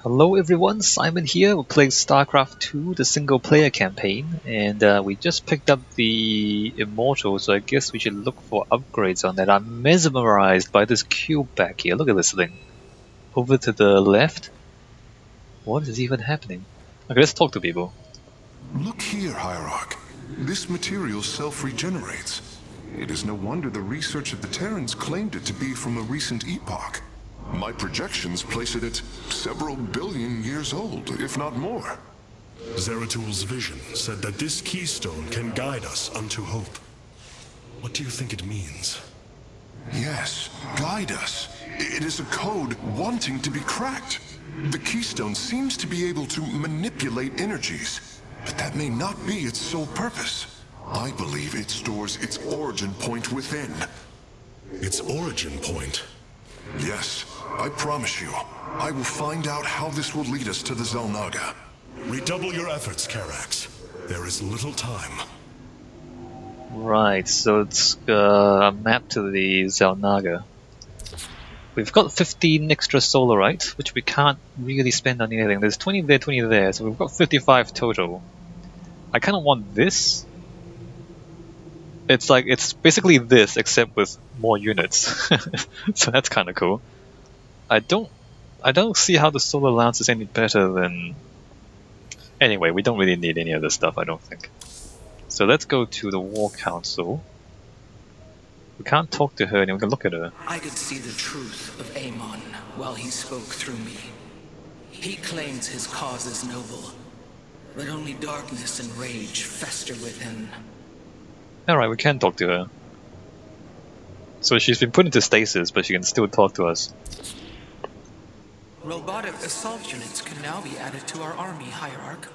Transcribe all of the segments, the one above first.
Hello everyone, Simon here. We're playing Starcraft 2, the single-player campaign, and we just picked up the Immortal, so I guess we should look for upgrades on that. I'm mesmerized by this cube back here. Look at this thing. Over to the left. What is even happening? Okay, let's talk to people. Look here, Hierarch. This material self-regenerates. It is no wonder the research of the Terrans claimed it to be from a recent epoch. My projections place it at several billion years old, if not more. Zeratul vision said that this keystone can guide us unto hope. What do you think it means? Yes, guide us. It is a code wanting to be cracked. The keystone seems to be able to manipulate energies, but that may not be its sole purpose. I believe it stores its origin point within. Its origin point? Yes, I promise you, I will find out how this will lead us to the Xel'Naga. Redouble your efforts, Karax. There is little time. Right, so it's a map to the Xel'Naga. We've got 15 extra solarite, which we can't really spend on anything. There's 20 there, 20 there, so we've got 55 total. I kind of want this. It's basically this, except with more units. So that's kind of cool. I don't see how the solar lance is any better than... Anyway, we don't really need any of this stuff, I don't think. So let's go to the War Council. We can't talk to her and we can look at her. I could see the truth of Amon while he spoke through me. He claims his cause is noble, but only darkness and rage fester within. Alright, we can talk to her. So she's been put into stasis, but she can still talk to us. Robotic assault units can now be added to our army, Hierarch.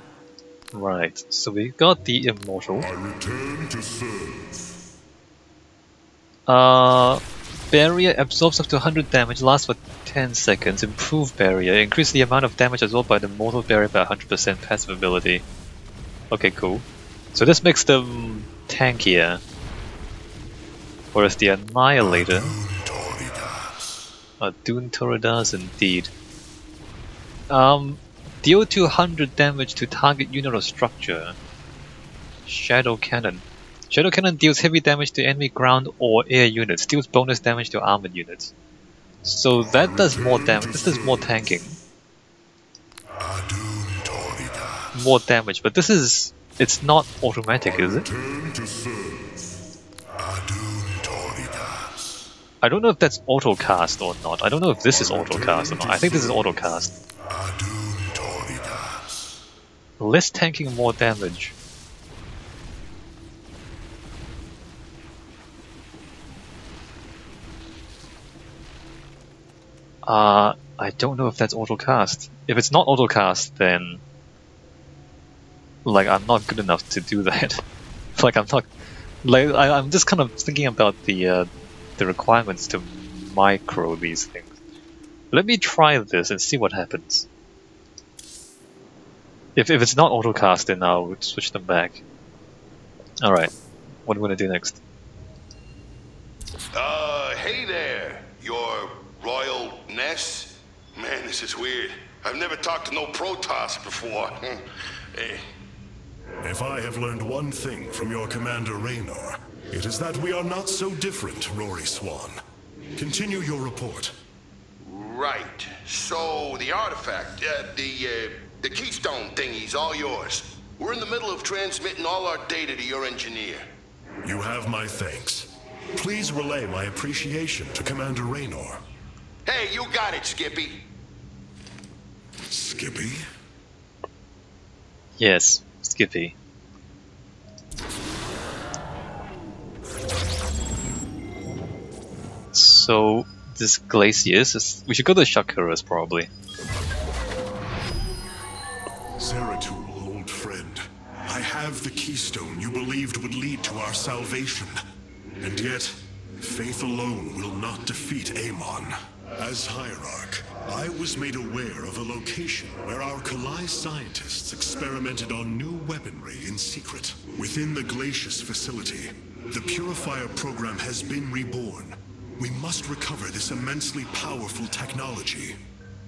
Right, so we got the Immortal. I return to serve. Barrier absorbs up to 100 damage, lasts for 10 seconds. Improve barrier, increase the amount of damage absorbed by the mortal barrier by 100% passive ability. Okay, cool. So this makes them tankier. Whereas the Annihilator... Dune Toridas, indeed. Deal 200 damage to target unit or structure. Shadow Cannon. Shadow Cannon deals heavy damage to enemy ground or air units. Deals bonus damage to armored units. So that does more damage. This does more tanking. More damage, but this is... It's not automatic, is it? I don't know if that's auto-cast or not. I don't know if this is auto-cast or not. I think this is auto-cast. Less tanking, more damage. I don't know if that's auto-cast. If it's not auto-cast, then... Like, I'm not good enough to do that. Like, I'm not... Like, I'm just kind of thinking about the requirements to micro these things. Let me try this and see what happens. If it's not autocast, then I'll switch them back. Alright, what are we gonna do next? Hey there, your royal ness? Man, this is weird. I've never talked to no Protoss before. Hey. If I have learned one thing from your commander Raynor, it is that we are not so different, Rory Swan. Continue your report. Right. So, the artifact, the keystone thingy's all yours. We're in the middle of transmitting all our data to your engineer. You have my thanks. Please relay my appreciation to Commander Raynor. Hey, you got it, Skippy. Skippy? Yes, Skippy. So, this Glacius, we should go to Shakuras probably. Zeratul, old friend. I have the keystone you believed would lead to our salvation. And yet, faith alone will not defeat Amon. As Hierarch, I was made aware of a location where our Kalai scientists experimented on new weaponry in secret. Within the Glacius facility, the Purifier program has been reborn. We must recover this immensely powerful technology.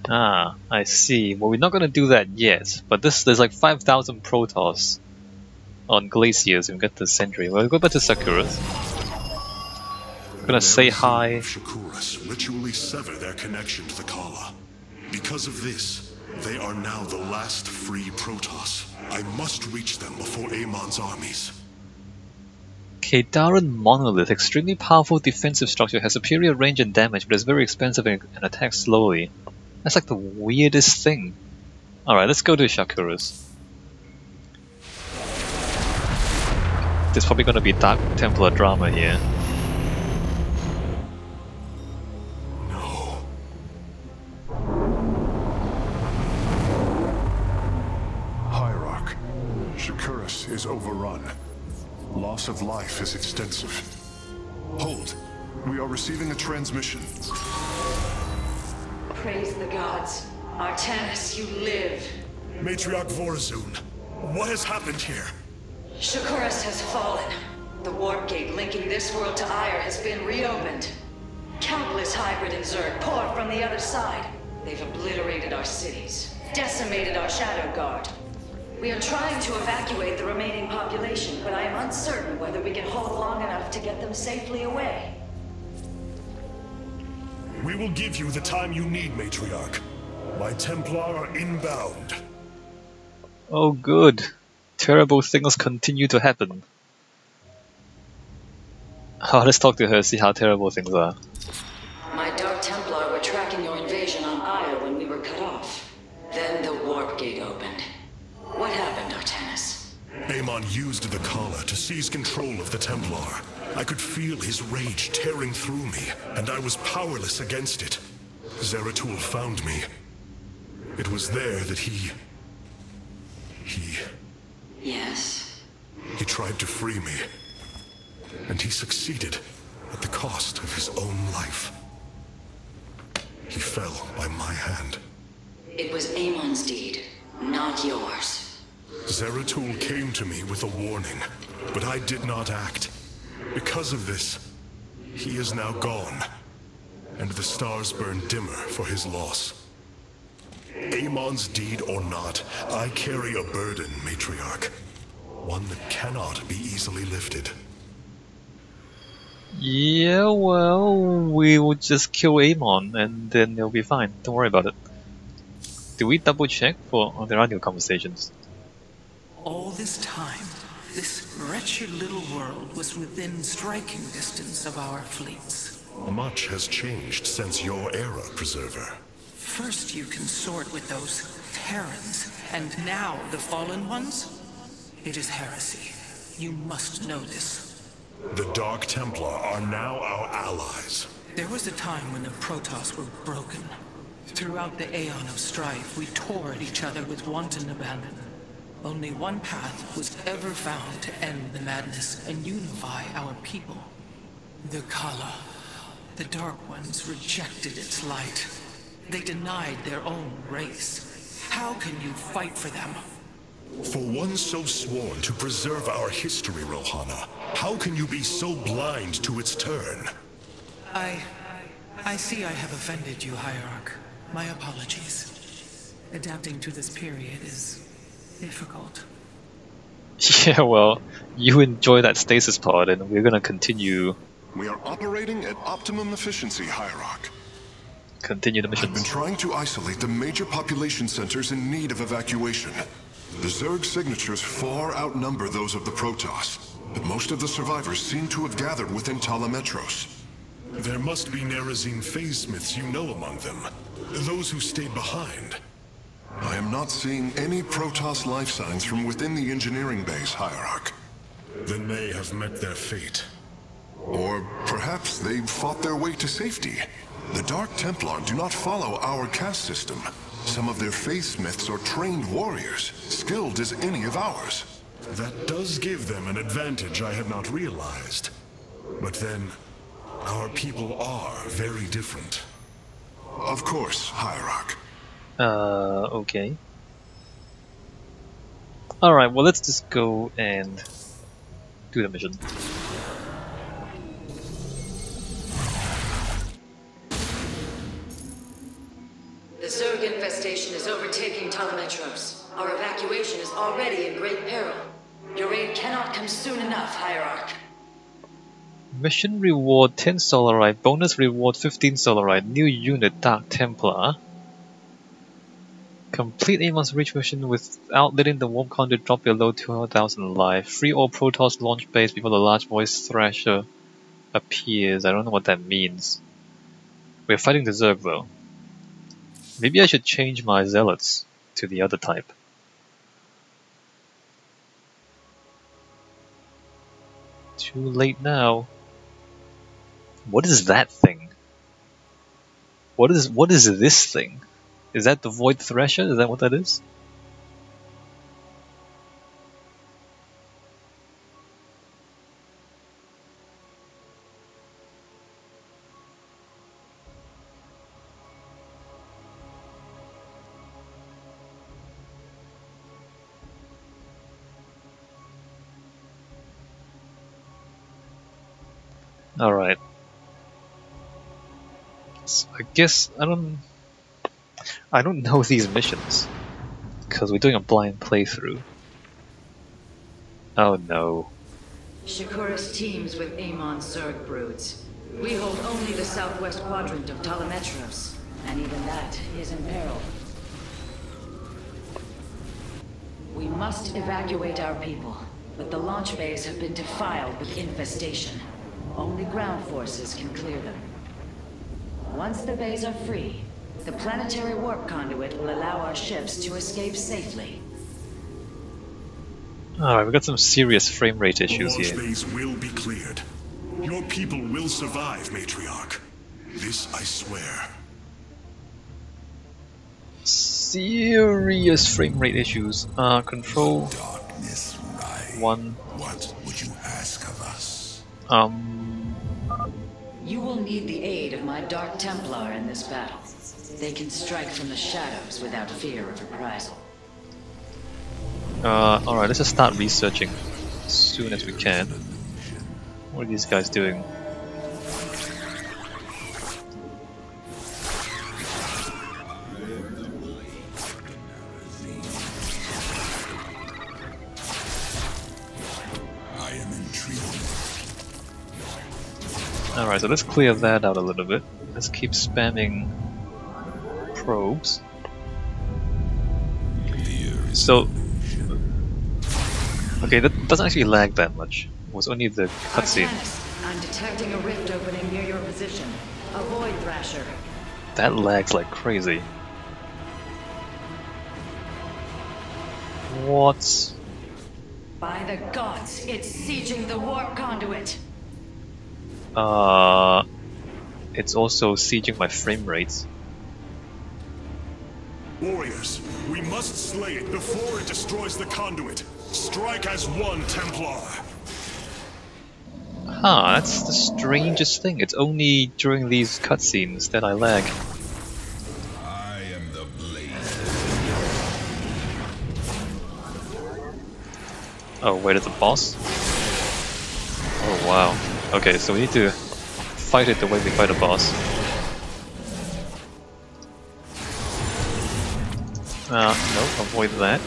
Ah, I see. Well, we're not gonna do that yet, but there's like 5,000 Protoss on glaciers and we get the Sentry. We'll go back to Shakuras. We're gonna say hi. Shakuras ritually sever their connection to the Kala. Because of this, they are now the last free Protoss. I must reach them before Amon's armies. Kadaran Monolith, extremely powerful defensive structure, has superior range and damage, but is very expensive and attacks slowly. That's like the weirdest thing. Alright, let's go to Shakuras. There's probably gonna be Dark Templar drama here. No. Hierarch, Shakuras is overrun. Loss of life is extensive. Hold. We are receiving a transmission. Praise the gods. Artanis, you live. Matriarch Vorazun, what has happened here? Shakuras has fallen. The warp gate linking this world to Ire has been reopened. Countless hybrid and Zerg pour from the other side. They've obliterated our cities, decimated our Shadow Guard. We are trying to evacuate the remaining population, but I am uncertain whether we can hold long enough to get them safely away. We will give you the time you need, Matriarch. My Templar are inbound. Oh good. Terrible things continue to happen. Oh, let's talk to her, see how terrible things are. My Dark Templar were tracking your invasion on Ire when we were cut off. Then the warp gate opened. What happened, Artanis? Amon used the Kala to seize control of the Templar. I could feel his rage tearing through me, and I was powerless against it. Zeratul found me. It was there that he... Yes? He tried to free me. And he succeeded at the cost of his own life. He fell by my hand. It was Amon's deed, not yours. Zeratul came to me with a warning, but I did not act. Because of this, he is now gone, and the stars burn dimmer for his loss. Amon's deed or not, I carry a burden, Matriarch. One that cannot be easily lifted. Yeah, well, we will just kill Amon and then it'll be fine. Don't worry about it. Do we double check for... Oh, there are new conversations. All this time, this wretched little world was within striking distance of our fleets. Much has changed since your era, Preserver. First you consort with those Terrans, and now the Fallen Ones? It is heresy. You must know this. The Dark Templar are now our allies. There was a time when the Protoss were broken. Throughout the Aeon of Strife, we tore at each other with wanton abandon. Only one path was ever found to end the madness and unify our people. The Kala. The Dark Ones rejected its light. They denied their own race. How can you fight for them? For one so sworn to preserve our history, Rohana, how can you be so blind to its turn? I see I have offended you, Hierarch. My apologies. Adapting to this period is difficult. Yeah, well, you enjoy that stasis pod and we're gonna continue... We are operating at optimum efficiency, Hierarch. Continue the I've been mission. trying to isolate the major population centers in need of evacuation. The Zerg signatures far outnumber those of the Protoss, but most of the survivors seem to have gathered within Talametros. There must be Nerazine phase-smiths you know among them. Those who stayed behind. I am not seeing any Protoss life signs from within the engineering base, Hierarch. Then they have met their fate. Or perhaps they fought their way to safety. The Dark Templar do not follow our caste system. Some of their faithsmiths are trained warriors, skilled as any of ours. That does give them an advantage I had not realized. But then, our people are very different. Of course, Hierarch. Okay. Alright, well let's just go and do the mission. The The Zerg infestation is overtaking Telemetros. Our evacuation is already in great peril. Your aid cannot come soon enough, Hierarch. Mission reward 10 Solarite, bonus reward 15 Solarite, new unit Dark Templar. Complete Amon's reach mission without letting the warp conduit drop below 200,000 life. Free all Protoss launch base before the large voice thrasher appears. I don't know what that means. We're fighting the Zerg though. Maybe I should change my zealots to the other type. Too late now. What is that thing? What is this thing? Is that the Void Thresher? Is that what that is? Alright. So I guess I don't know these missions because we're doing a blind playthrough. Oh no. Shakuras teams with Amon Zerg broods. We hold only the southwest quadrant of Telemetros, and even that is in peril. We must evacuate our people, but the launch bays have been defiled with infestation. Only ground forces can clear them. Once the bays are free, the planetary warp conduit will allow our ships to escape safely. Alright, we've got some serious frame rate issues Launch here. bays will be cleared. Your people will survive, Matriarch. This I swear. Serious frame rate issues. Control Darkness rise. 1. What would you ask of us? You will need the aid of my Dark Templar in this battle. They can strike from the shadows without fear of reprisal. Alright, let's just start researching as soon as we can. What are these guys doing? I am intrigued. Alright, so let's clear that out a little bit. Let's keep spamming probes. So, okay, that doesn't actually lag that much. It was only the cutscene. Arcanus, I'm detecting a rift opening near your position. Avoid Thrasher. That lags like crazy. What? By the gods, it's sieging the warp conduit. It's also sieging my frame rates. Warriors, we must slay it before it destroys the conduit. Strike as one, Templar. Huh, that's the strangest thing. It's only during these cutscenes that I lag. I am the blade. Oh, wait, it's a boss? Oh, wow. Okay, so we need to fight it the way we fight a boss. No, avoid that.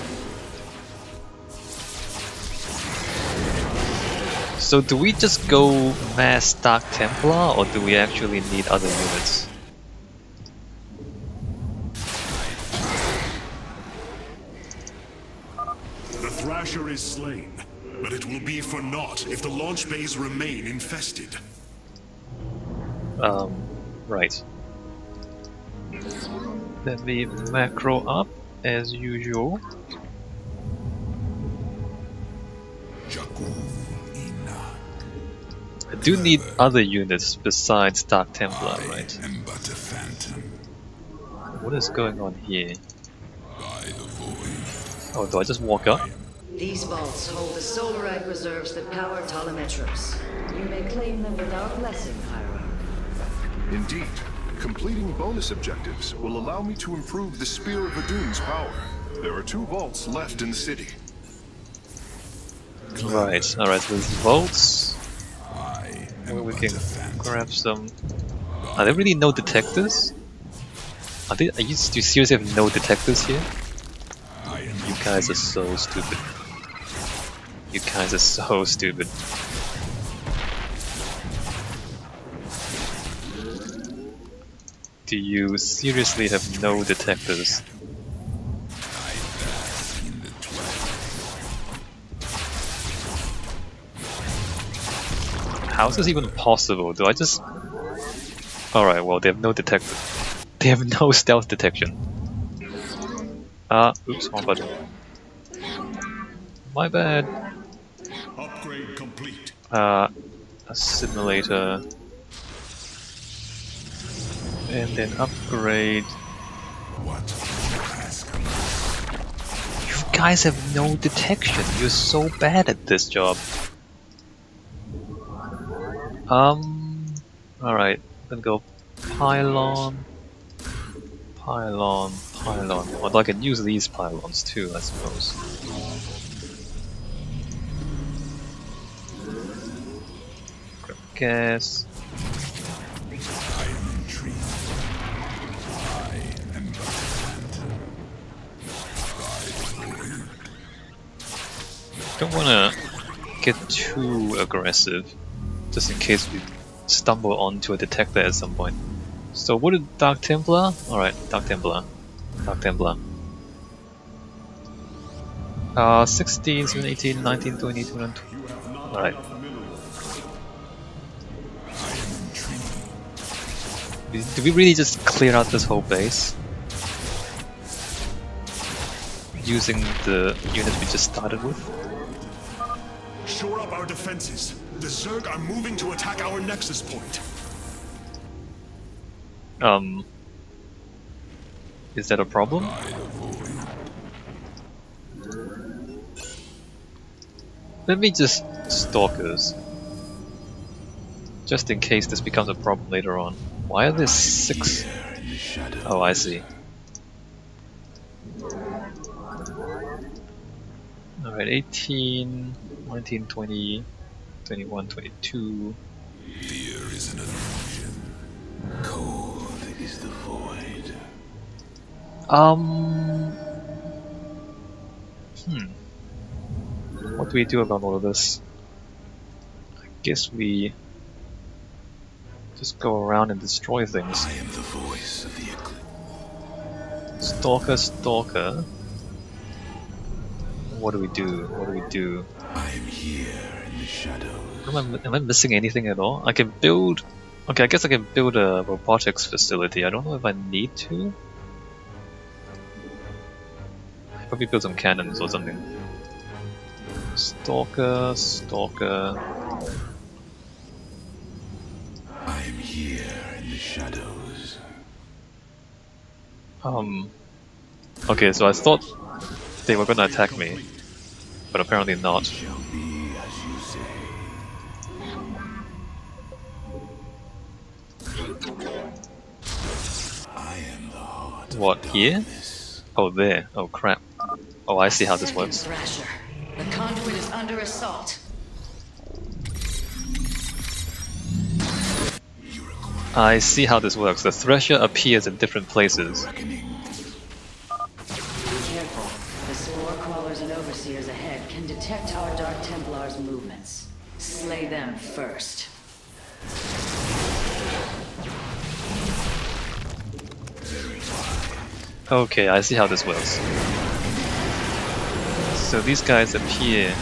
So do we just go mass Dark Templar, or do we actually need other units? The Thrasher is slain, but it will be for naught if the launch bays remain infested. Right. Let me macro up, as usual. I do need other units besides Dark Templar, right? I am but a phantom. What is going on here? By the void. Oh, do I just walk up? These vaults hold the Solarite reserves that power Telemetros. You may claim them with our blessing, Hierarch. Indeed. Completing bonus objectives will allow me to improve the Spear of Adun's power. There are 2 vaults left in the city. Right, alright, so there's vaults I am where we but can a phantom. grab some. Are there really no detectors? Do you seriously have no detectors here? You guys are so stupid. You guys are so stupid. Do you seriously have no detectors? How is this even possible? Do I just... Alright, well, they have no detector. They have no stealth detection. Oops, wrong button. My bad. Upgrade complete. Assimilator. And then upgrade. You guys have no detection. You're so bad at this job. Alright. I'm gonna go pylon. Pylon. Although I can use these pylons too, I suppose. Grab gas. Don't wanna get too aggressive, just in case we stumble onto a detector at some point. So what did Dark Templar? Alright, Dark Templar. 16, 17, 18, 19, 20, 21, 22. Alright. Do we really just clear out this whole base? Using the units we just started with? Shore up our defenses. The Zerg are moving to attack our nexus point. Is that a problem? Let me just stalkers. Just in case this becomes a problem later on. Why are there 6? Oh, I see. Alright, 18, 19, 20, 21, 22. Fear is an illusion. Cold is the void. What do we do about all of this? I guess we just go around and destroy things. I am the voice of the Stalker, stalker. What do we do? I am here in the shadows. Am I missing anything at all? I can build... Okay, I guess I can build a robotics facility. I don't know if I need to. Probably build some cannons or something. Stalker. I am here in the shadows. Okay, so I thought they were gonna attack me, but apparently not. Shall be as you say. I am the heart. What, here? Oh, there. Oh, crap. Oh, I see how this works. Thrasher. The conduit is under assault. I see how this works. The Thresher appears in different places. Be careful. The spore crawlers and overseers ahead can detect our Dark Templars' movements. Slay them first. Okay, I see how this works. So these guys appear.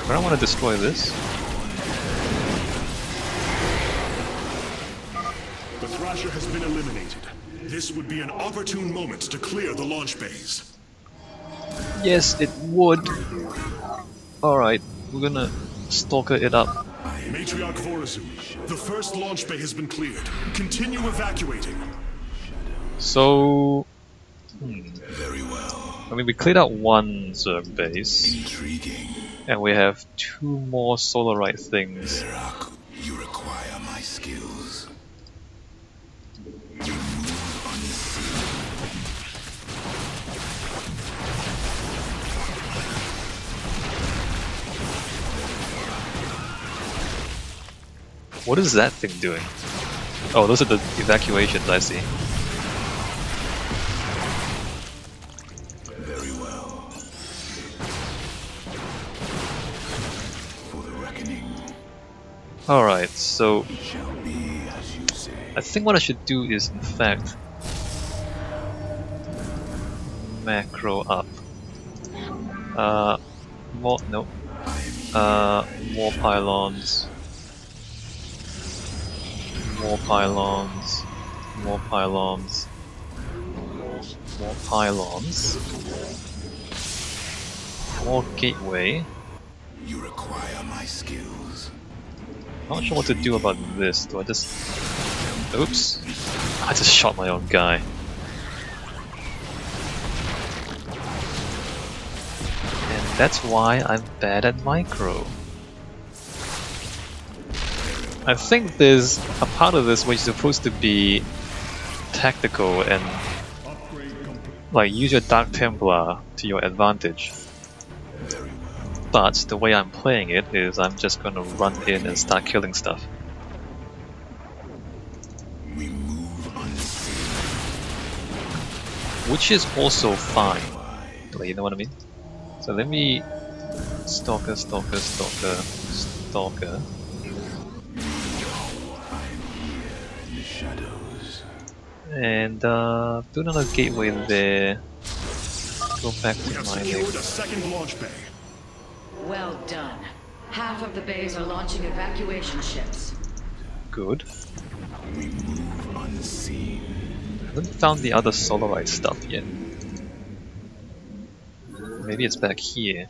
But I want to destroy this. The Thrasher has been eliminated. This would be an opportune moment to clear the launch bays. Yes, it would. Alright, we're gonna stalker it up. Matriarch Vorizu, the first launch bay has been cleared. Continue evacuating. So... Very well. I mean, we cleared out one Zerg base. Intriguing. And we have 2 more Solarite things. Veraku, you require my skills. You move unseen. What is that thing doing? Oh, those are the evacuations, I see. Very well. For the reckoning. Alright, so It shall be as you say. I think what I should do is, in fact, macro up. More, no. More pylons. More pylons. More pylons. More pylons. More gateway. You require my skills. Not sure what to do about this. Do I just... Oops. I just shot my own guy. And that's why I'm bad at micro. I think there's a part of this which is supposed to be tactical and like use your Dark Templar to your advantage. But the way I'm playing it is I'm just gonna run in and start killing stuff. We move unseen. Which is also fine. Like, you know what I mean? So let me stalker. In the shadows. And do another gateway there. Go back to mining. a second launch bay. Well done. Half of the bays are launching evacuation ships. Good. We move unseen. I haven't found the other Solarite stuff yet. Maybe it's back here.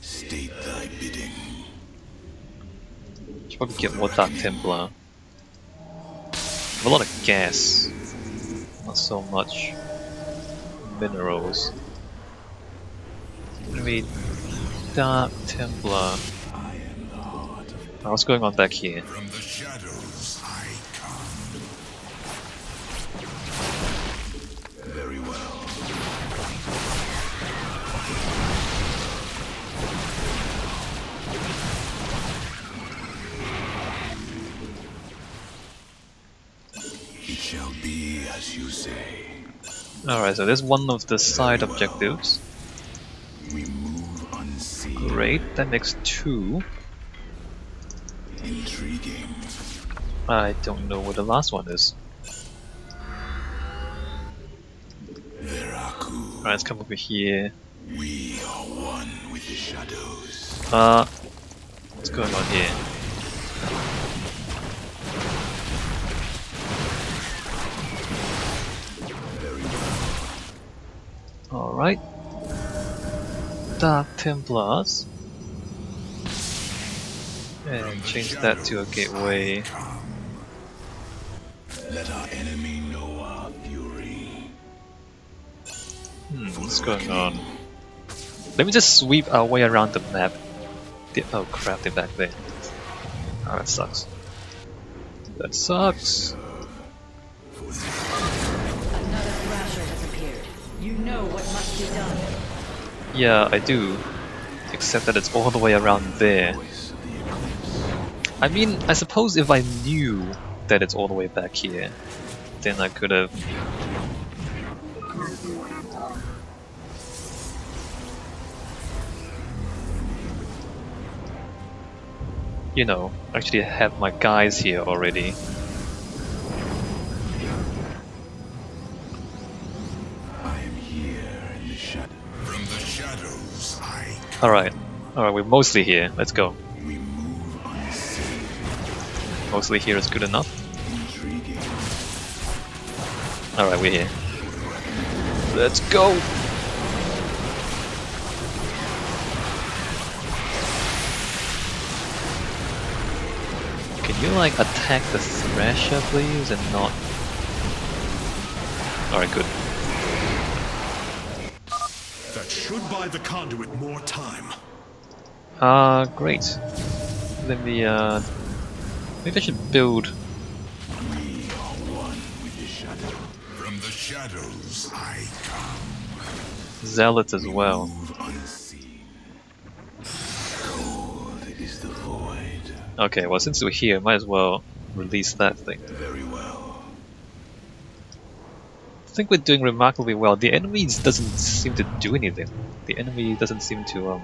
State thy bidding. Should probably get more Dark Templar. A lot of gas. Not so much minerals. Maybe Dark Templar. What's going on back here? From the shadows I come. Very well. It shall be as you say. Alright, so there's one of the side objectives. We move unseen. Great, that makes 2. Intriguing. I don't know where the last one is. Veraku. Alright, let's come over here. We are one with the shadows. What's going on here? Alright. Dark Templars. And change that to a gateway. Let our enemy know our fury. What's going on? Let me just sweep our way around the map. Oh crap, they're back there. Oh, that sucks. That sucks. Another thrasher has appeared. You know what must be done. Yeah, I do. Except that it's all the way around there. I mean, I suppose if I knew that it's all the way back here, then I could have... You know, actually have my guys here already. I am here in the shadow. From the shadows I come. Alright, we're mostly here. Let's go. We move unseen. Mostly here is good enough. Intriguing. Alright, we're here. Let's go! Can you like attack the Thrasher please and not... Alright, good. That should buy the conduit more time. Great. Let me, maybe I should build... We are one with the shadow. From the shadows I come. Zealots as well. Move unseen. Cold is the void. Okay, well since we're here, might as well release that thing. Very well. I think we're doing remarkably well. The enemy doesn't seem to do anything. The enemy doesn't seem to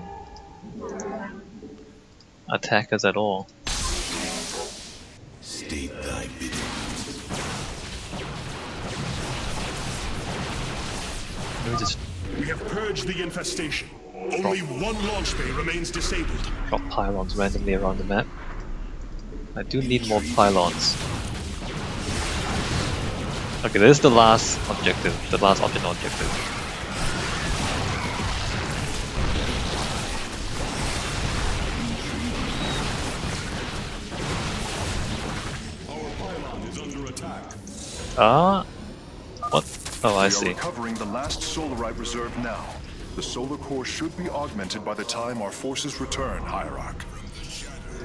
attack us at all. State thy bidding. Let me just We have purged the infestation. Only one launch bay remains disabled. drop pylons randomly around the map. I do need more pylons. Okay, this is the last objective, the last optional objective. Our pylon is under attack. What? Oh, I We see. are recovering the last solarite reserve now. The solar core should be augmented by the time our forces return, Hierarch.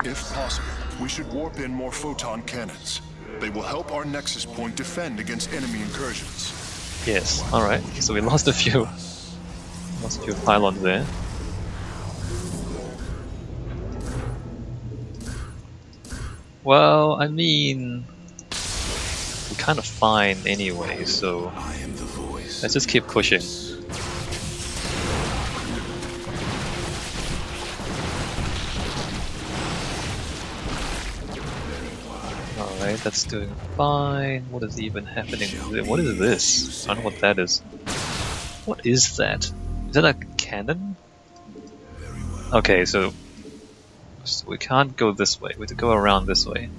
If possible, we should warp in more photon cannons. They will help our nexus point defend against enemy incursions. Yes, alright. So we lost a few pylons there. Well, I mean, we're kind of fine anyway, so I am the voice. let's just keep pushing. Alright, that's doing fine. What is even happening? What is this? I don't know what that is. What is that? Is that a cannon? Okay, so we can't go this way. We have to go around this way.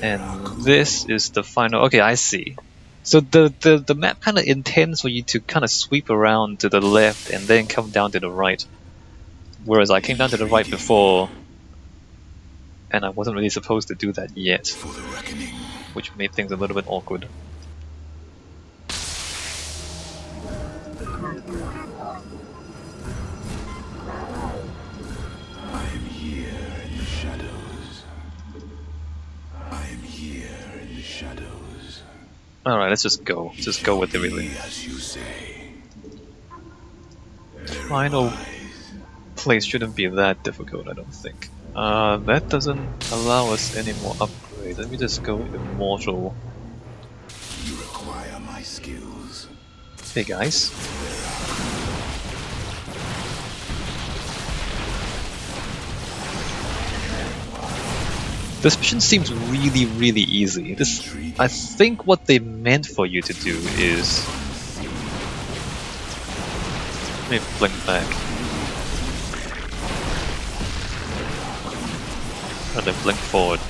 And this is the final. Okay, I see. So the map kind of intends for you to kind of sweep around to the left and then come down to the right. Whereas I came down to the right before, and I wasn't really supposed to do that yet, For the reckoning. which made things a little bit awkward. I am here in the shadows. I am here in the shadows. Alright, let's just go. Just go with everything. As you say. Final place shouldn't be that difficult, I don't think. That doesn't allow us any more upgrades. Let me just go Immortal. You require my skills. Hey guys. This mission seems really, really easy. I think what they meant for you to do is... Let me blink back. And then blink forward.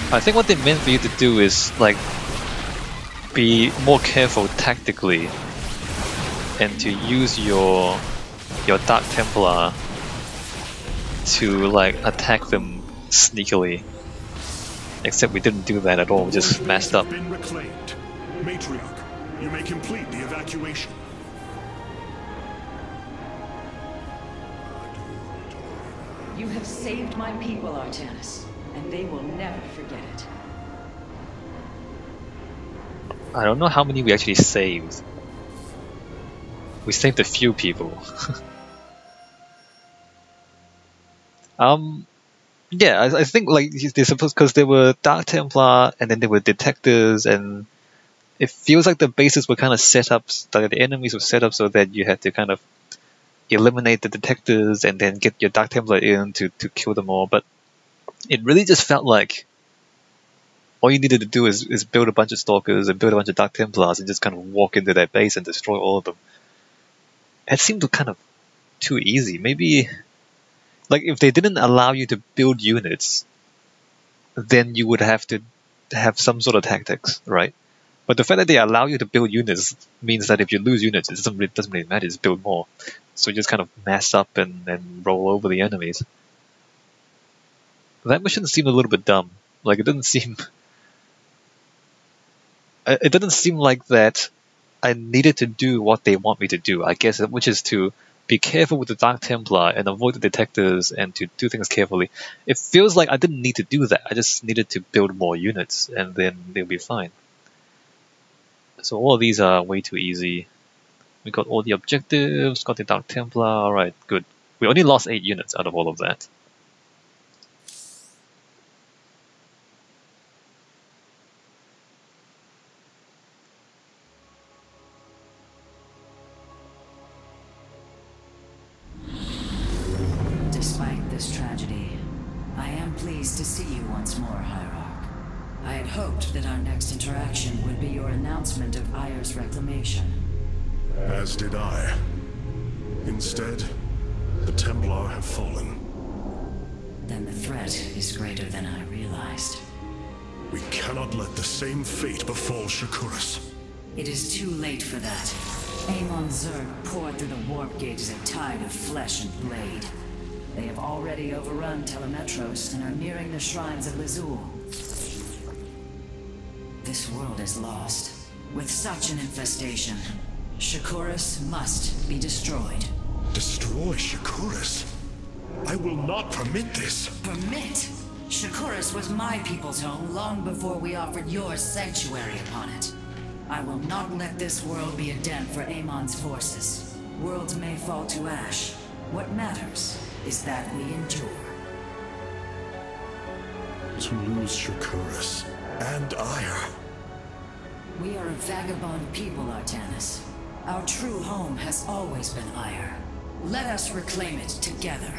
I think what they meant for you to do is, like, be more careful tactically and to use your Dark Templar to, like, attack them sneakily. Except we didn't do that at all, we just messed up. Been reclaimed. Matriarch, you may complete the evacuation. You have saved my people, Artanis, and they will never forget it. I don't know how many we actually saved. We saved a few people. Yeah, I think like they're supposed, because they were Dark Templar and then they were detectors, and it feels like the bases were kind of set up, that the enemies were set up so that you had to kind of eliminate the detectors and then get your Dark Templar in to kill them all. But it really just felt like all you needed to do is build a bunch of Stalkers and build a bunch of Dark Templars and just kind of walk into their base and destroy all of them. It seemed kind of too easy. Maybe, like, if they didn't allow you to build units, then you would have to have some sort of tactics, right? But the fact that they allow you to build units means that if you lose units, it doesn't really matter, just build more. So you just kind of mass up and roll over the enemies. That mission seemed a little bit dumb. Like, it didn't seem like that I needed to do what they want me to do, I guess, which is to be careful with the Dark Templar and avoid the detectors and to do things carefully. It feels like I didn't need to do that. I just needed to build more units and then they'll be fine. So all of these are way too easy. We got all the objectives, got the Dark Templar, alright, good. We only lost 8 units out of all of that. Despite this tragedy, I am pleased to see you once more, Hierarch. I had hoped that our next interaction would be your announcement of Aire's reclamation. As did I. Instead, the Templar have fallen. Then the threat is greater than I realized. We cannot let the same fate befall Shakuras. It is too late for that. Amon Zerg poured through the warp gate as a tide of flesh and blade. They have already overrun Telemetros and are nearing the shrines of Lazul. This world is lost. With such an infestation, Shakuras must be destroyed. Destroy Shakuras? I will not permit this. Permit? Shakuras was my people's home long before we offered yours sanctuary upon it. I will not let this world be a den for Amon's forces. Worlds may fall to ash. What matters is that we endure. To lose Shakuras and Aire. We are a vagabond people, Artanis. Our true home has always been Aire. Let us reclaim it together.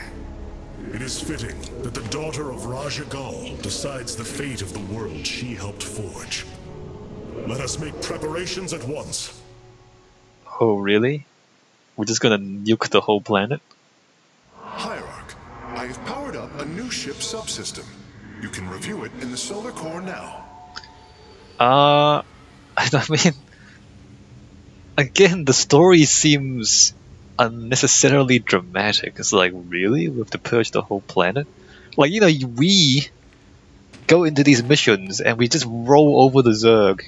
It is fitting that the daughter of Raja Gal decides the fate of the world she helped forge. Let us make preparations at once. Oh, really? We're just gonna nuke the whole planet? Hierarch, I have powered up a new ship subsystem. You can review it in the solar core now. I mean, again, the story seems unnecessarily dramatic. It's like, really? We have to purge the whole planet? Like, you know, we go into these missions and we just roll over the Zerg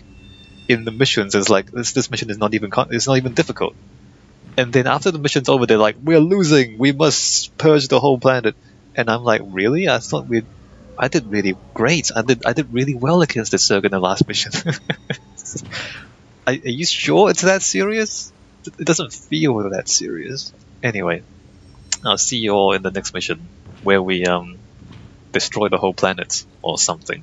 in the missions. It's like, this mission is not even difficult. And then after the mission's over, they're like, we're losing, we must purge the whole planet. And I'm like, really? I thought I did really great. I did really well against the Zerg in the last mission. Are you sure it's that serious? It doesn't feel that serious. Anyway, I'll see you all in the next mission, where we destroy the whole planet or something.